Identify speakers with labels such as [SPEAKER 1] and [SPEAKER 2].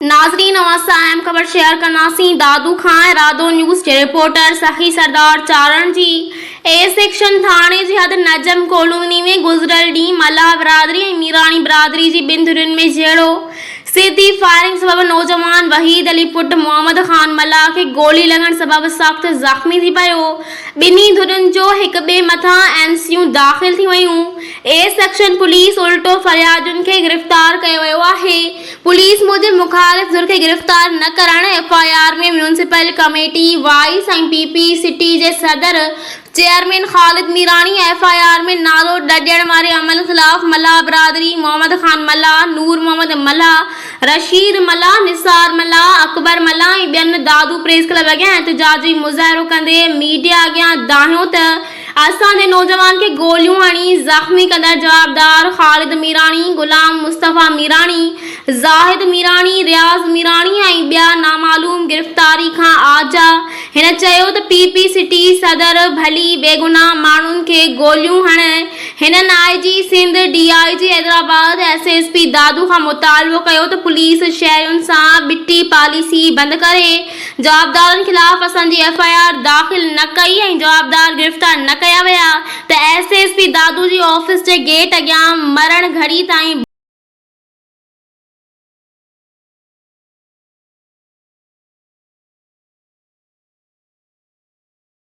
[SPEAKER 1] नाज़रीन अहम खबर शेयर करनासी दादू खां रादो न्यूज़ के रिपोर्टर सखी सरदार चारण जी ए सेक्शन थाने जी हद नजम कॉलोनी में गुजरल डी मल्लाह बिरादरी और मीरानी बिरादरी जी बिन धुरियुनि में जहिड़ो सीधी फायरिंग सबब नौजवान वहीद अली पुट मोहम्मद खान मल्लाह के गोली लगन सबब सख्त जख्मी थी पियो। बिन्ही धुरियुनि जो हिक ॿिए मथां एनसीयू दाख़िल थी वयूं। ए सेक्शन पुलिस उल्टो फरियादियुनि खे गिरफ़्तार कयो वियो आहे। पुलिस मूजिब मुखालिफ धुर खे गिरफ़्तार न करण एफआईआर में म्यूनिसिपल कमेटी वाइस ऐं पीपी सिटी जे सदर चेयरमैन ख़ालिद मीरानी एफआईआर में नालो ॾियण वारे अमल ख़िलाफ़ मल्लाह बिरादरी मोहम्मद खान मल्लाह, नूर मोहम्मद मल्लाह, रशीद मल्लाह, निसार मल्लाह, अकबर मल्लाह ऐं ॿियनि दादू प्रेस क्लब अॻियां एहतिजाजी मुज़ाहिरो कंदे मीडिया अॻियां दाहियो त असांजे नौजवान खे गोलियूं हणी ज़ख़्मी कंदड़ जवाबदार ख़ालिद मीरानी, गुलाम मुस्तफ़ा मीरानी, ज़ाहिद मीरानी, रियाज़ मीरानी ऐं ॿिया नामालूम गिरफ़्तारी खां आजा। हिन चयो त पीपी सिटी सदर भली बेगुनाह माण्हुनि खे गोलियूं हण। हिननि IG Sindh, DIG Hyderabad, SSP Dadu खां मुतालबो कयो त पुलिस शहरियुनि सां बिटी पॉलिसी बंदि करे जवाबदारनि ख़िलाफ़ असांजी एफआईआर दाख़िल न कई ऐं जवाबदार गिरफ़्तार न कया विया त एसएसपी दादू जी ऑफिस जे गेट अॻियां मरण घड़ी ताईं